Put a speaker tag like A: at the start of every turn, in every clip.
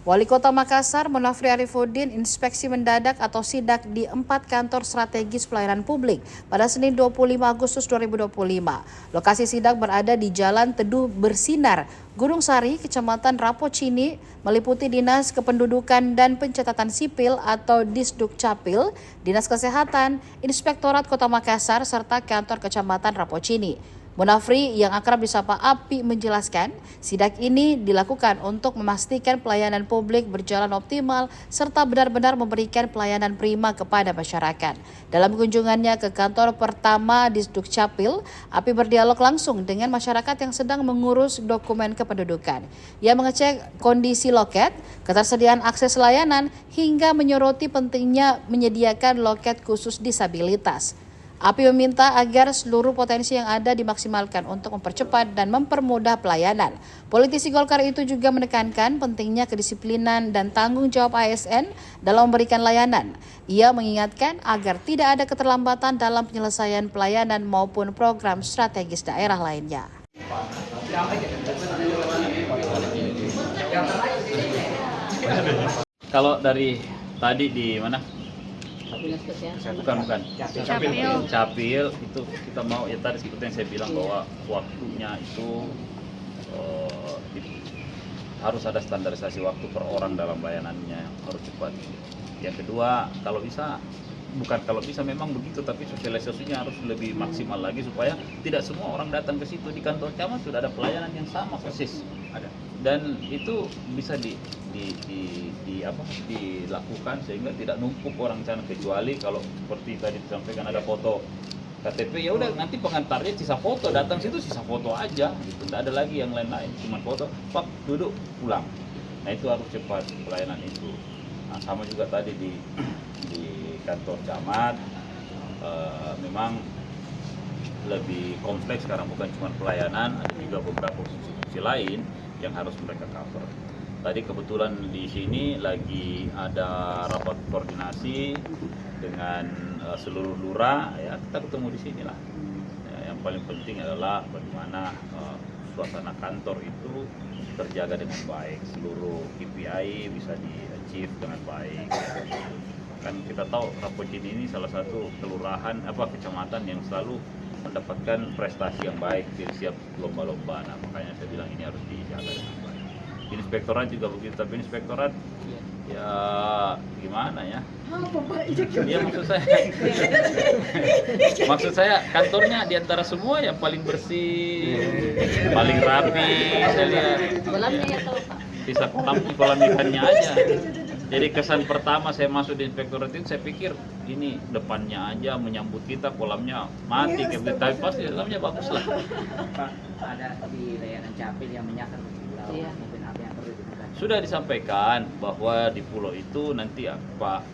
A: Wali Kota Makassar, Munafri Arifuddin, inspeksi mendadak atau sidak di 4 kantor strategis pelayanan publik pada Senin 25 Agustus 2025. Lokasi sidak berada di Jalan Teduh Bersinar, Gunung Sari, Kecamatan Rapocini, meliputi Dinas Kependudukan dan Pencatatan Sipil atau Disdukcapil, Dinas Kesehatan, Inspektorat Kota Makassar, serta kantor Kecamatan Rapocini. Munafri yang akrab disapa Api menjelaskan, sidak ini dilakukan untuk memastikan pelayanan publik berjalan optimal serta benar-benar memberikan pelayanan prima kepada masyarakat. Dalam kunjungannya ke kantor pertama di Disdukcapil, Api berdialog langsung dengan masyarakat yang sedang mengurus dokumen kependudukan. Ia mengecek kondisi loket, ketersediaan akses layanan, hingga menyoroti pentingnya menyediakan loket khusus disabilitas. Api meminta agar seluruh potensi yang ada dimaksimalkan untuk mempercepat dan mempermudah pelayanan. Politisi Golkar itu juga menekankan pentingnya kedisiplinan dan tanggung jawab ASN dalam memberikan layanan. Ia mengingatkan agar tidak ada keterlambatan dalam penyelesaian pelayanan maupun program strategis daerah lainnya.
B: Kalau dari tadi di mana? Bukan. Capil itu kita mau ya tadi seperti yang saya bilang bahwa waktunya itu harus ada standarisasi waktu per orang dalam layanannya, harus cepat. Yang kedua, kalau bisa memang begitu, tapi sosialisasinya harus lebih maksimal lagi supaya tidak semua orang datang ke situ. Di kantor camat sudah ada pelayanan yang sama persis ada, dan itu bisa dilakukan sehingga tidak numpuk orang sana, kecuali kalau seperti tadi disampaikan ada foto KTP, ya udah nanti pengantarnya sisa foto, datang situ sisa foto aja gitu, tidak ada lagi yang lain-lain, cuma foto, pak duduk pulang. Nah itu harus cepat pelayanan itu. Nah, sama juga tadi di kantor camat, memang lebih kompleks sekarang, bukan cuma pelayanan, ada juga beberapa fungsi lain yang harus mereka cover. Tadi kebetulan di sini lagi ada rapat koordinasi dengan seluruh lurah, ya kita ketemu di sini lah. Ya, yang paling penting adalah bagaimana suasana kantor itu terjaga dengan baik, seluruh KPI bisa di-achieve dengan baik. Kan kita tahu Rapocini ini salah satu kelurahan kecamatan yang selalu mendapatkan prestasi yang baik di setiap lomba-lomba. Nah, makanya saya bilang ini harus dijaga dengan baik. Inspektorat juga begitu, tapi inspektorat ya gimana ya? Ya maksud saya kantornya di antara semua yang paling bersih, paling rapi, saya lihat. Bisa kolam ikannya aja. Jadi kesan pertama saya masuk di inspektorat itu, saya pikir ini depannya aja menyambut kita, kolamnya mati, tapi pasti dalamnya bagus lah.
C: Pak, ada di layanan Capil yang menyasar pulau, mungkin apa yang perlu dilakukan?
B: Sudah disampaikan bahwa di pulau itu nanti Pak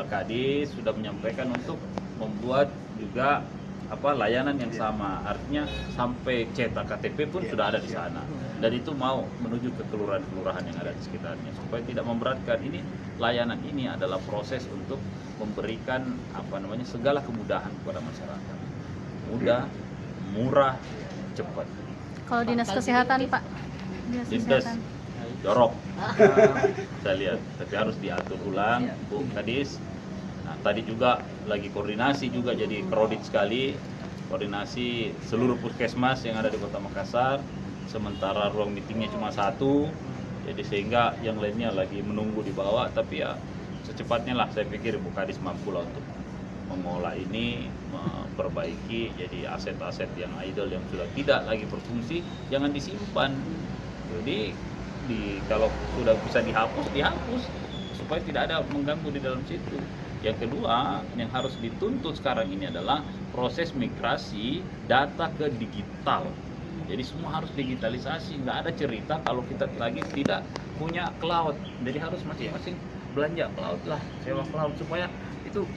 B: Kadis sudah menyampaikan untuk membuat juga layanan yang sama, artinya sampai cetak KTP pun sudah ada di sana, dan itu mau menuju ke kelurahan-kelurahan yang ada di sekitarnya supaya tidak memberatkan. Ini layanan ini adalah proses untuk memberikan segala kemudahan kepada masyarakat, mudah, murah, cepat.
D: Kalau dinas kesehatan Pak,
B: Dinas jorok saya lihat, tapi harus diatur ulang Bu Kadis. Nah, tadi juga lagi koordinasi juga, jadi kredit sekali koordinasi seluruh puskesmas yang ada di Kota Makassar, sementara ruang meetingnya cuma satu, jadi sehingga yang lainnya lagi menunggu di bawah. Tapi ya secepatnya lah saya pikir Bu Kadis mampu lah untuk mengolah ini, memperbaiki, jadi aset-aset yang idle yang sudah tidak lagi berfungsi jangan disimpan. Jadi kalau sudah bisa dihapus supaya tidak ada mengganggu di dalam situ. Yang kedua yang harus dituntut sekarang ini adalah proses migrasi data ke digital. Jadi semua harus digitalisasi, nggak ada cerita kalau kita lagi tidak punya cloud. Jadi harus masing-masing belanja cloud lah, sewa cloud, supaya itu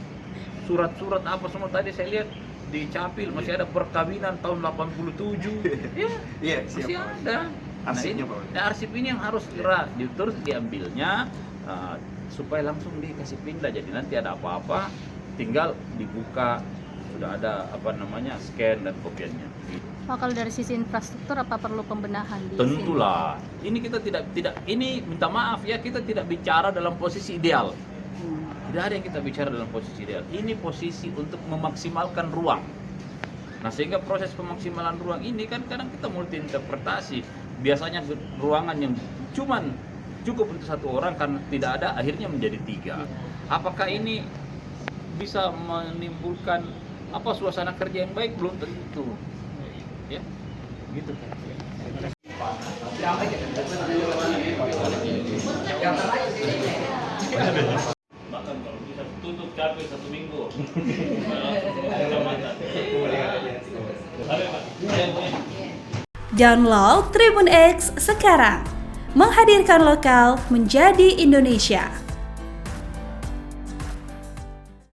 B: surat-surat apa semua tadi saya lihat di Capil masih ada perkawinan tahun 87. Iya, masih ada. Arsipnya, arsip ini yang harus segera terus diambilnya supaya langsung dikasih pindah. Jadi nanti ada apa-apa tinggal dibuka sudah ada scan dan kopiannya.
D: Oh, kalau dari sisi infrastruktur apa perlu pembenahan di
B: Tentulah. Ini kita tidak ini minta maaf ya, kita tidak bicara dalam posisi ideal. Tidak ada yang kita bicara dalam posisi ideal. Ini posisi untuk memaksimalkan ruang. Nah, sehingga proses pemaksimalan ruang ini kan kadang kita multi interpretasi. Biasanya ruangan yang cuman cukup untuk satu orang karena tidak ada, akhirnya menjadi 3. Apakah ini bisa menimbulkan suasana kerja yang baik? Belum tentu. Ya, gitu. Bahkan kalau bisa tutup capek 1 minggu.
E: Download Tribun X sekarang, menghadirkan lokal menjadi Indonesia.